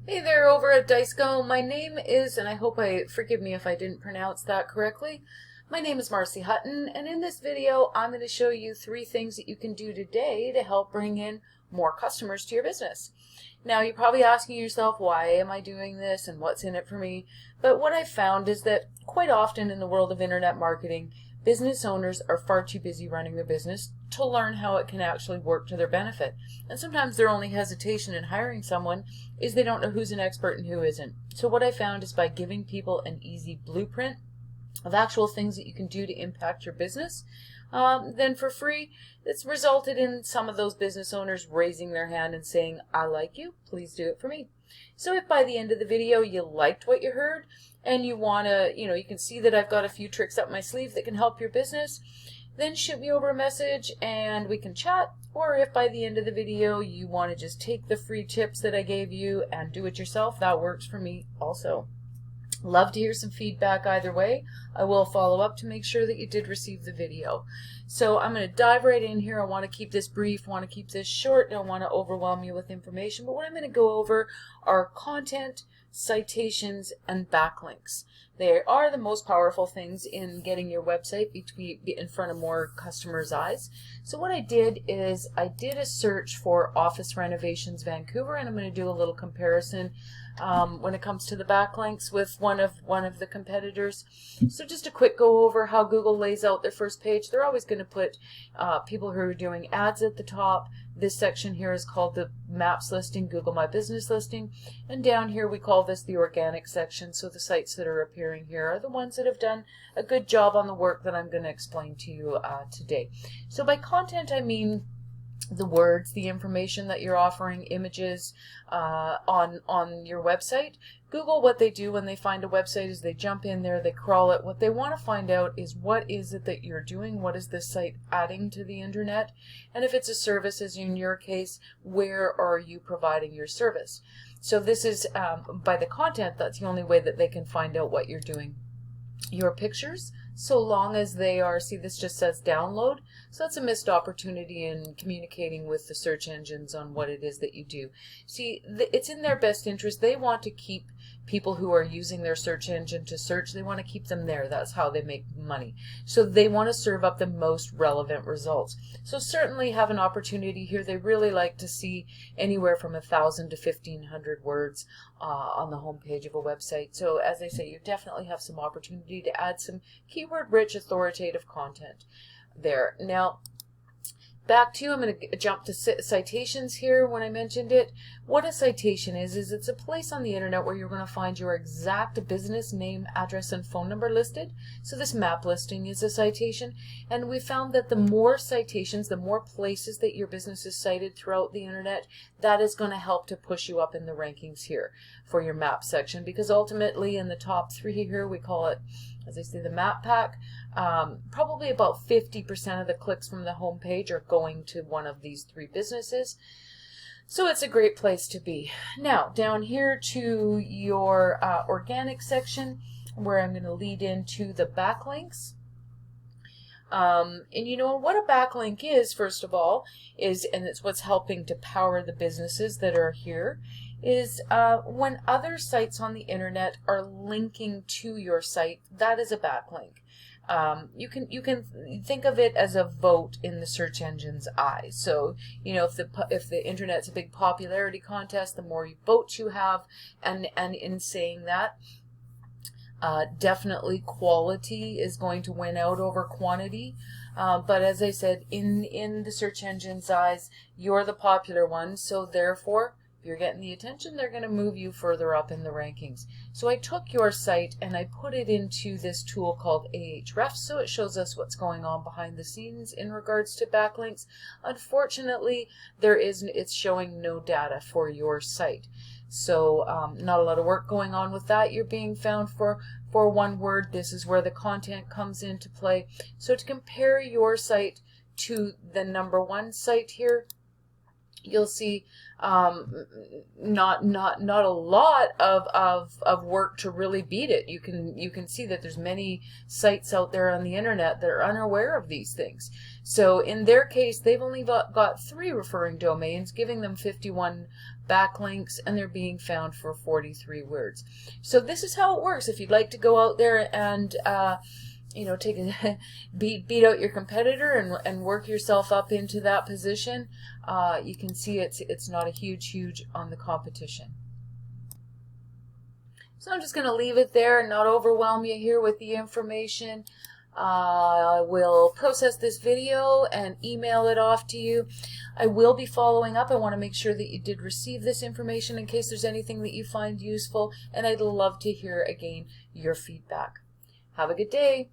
Hey there over at Dysco. My name is, and I hope forgive me if I didn't pronounce that correctly. My name is Marcy Hutton, and in this video, I'm going to show you 3 things that you can do today to help bring in more customers to your business. Now, you're probably asking yourself, why am I doing this and what's in it for me? But what I've found is that quite often in the world of internet marketing, business owners are far too busy running their business to learn how it can actually work to their benefit. And sometimes their only hesitation in hiring someone is they don't know who's an expert and who isn't. So what I found is by giving people an easy blueprint of actual things that you can do to impact your business, then for free, it's resulted in some of those business owners raising their hand and saying, I like you, please do it for me. So if by the end of the video you liked what you heard and you want to, you can see that I've got a few tricks up my sleeve that can help your business, then shoot me over a message and we can chat. Or if by the end of the video you want to just take the free tips that I gave you and do it yourself, that works for me also. Love to hear some feedback either way. I will follow up to make sure that you did receive the video. So I'm going to dive right in here. I want to keep this brief, want to keep this short, don't want to overwhelm you with information, but what I'm going to go over are content, citations, and backlinks. They are the most powerful things in getting your website in front of more customers' eyes. So what I did is I did a search for office renovations Vancouver, and I'm going to do a little comparison when it comes to the backlinks with one of the competitors. So just a quick go over how Google lays out their first page. They're always going to put people who are doing ads at the top. This section here is called the Maps listing, Google My Business listing, and down here we call this the organic section. So the sites that are appearing here are the ones that have done a good job on the work that I'm going to explain to you today. So by content I mean the words, the information that you're offering, images on your website. Google, what they do when they find a website is they jump in there, they crawl it. What they want to find out is what is it that you're doing, what is this site adding to the internet, and if it's a service, as in your case, where are you providing your service. So this is by the content, that's the only way that they can find out what you're doing. Your pictures, so long as they are, see this just says download, so that's a missed opportunity in communicating with the search engines on what it is that you do. See, it's in their best interest. They want to keep people who are using their search engine to search, they want to keep them there. That's how they make money. So they want to serve up the most relevant results. So certainly have an opportunity here. They really like to see anywhere from 1,000 to 1,500 words on the home page of a website. So as I say, you definitely have some opportunity to add some keyword-rich authoritative content there. Now, back to, I'm going to jump to citations here when I mentioned it. What a citation is it's a place on the internet where you're going to find your exact business name, address, and phone number listed. So this map listing is a citation. And we found that the more citations, the more places that your business is cited throughout the internet, that is going to help to push you up in the rankings here for your map section. Because ultimately in the top 3 here, we call it, as I say, the map pack. Probably about 50% of the clicks from the home page are going to one of these 3 businesses. So it's a great place to be. Now, down here to your organic section, where I'm going to lead into the backlinks. And you know what a backlink is, first of all, and it's what's helping to power the businesses that are here, is when other sites on the internet are linking to your site, that is a backlink. You can think of it as a vote in the search engine's eyes. So if the internet's a big popularity contest, the more votes you have, and in saying that, definitely quality is going to win out over quantity. But as I said, in the search engine's eyes, you're the popular one, so therefore, if you're getting the attention, they're going to move you further up in the rankings. So I took your site and I put it into this tool called Ahrefs, so it shows us what's going on behind the scenes in regards to backlinks. Unfortunately, it's showing no data for your site. So not a lot of work going on with that. You're being found for one word. This is where the content comes into play. So to compare your site to the #1 site here, you'll see not a lot of work to really beat it. You can see that there's many sites out there on the internet that are unaware of these things. So in their case, they've only got 3 referring domains, giving them 51 backlinks, and they're being found for 43 words. So this is how it works. If you'd like to go out there and you know, take a beat out your competitor and work yourself up into that position, you can see it's not a huge on the competition. So I'm just going to leave it there and not overwhelm you here with the information. I will process this video and email it off to you. I will be following up. I want to make sure that you did receive this information in case there's anything that you find useful, and I'd love to hear again your feedback. Have a good day.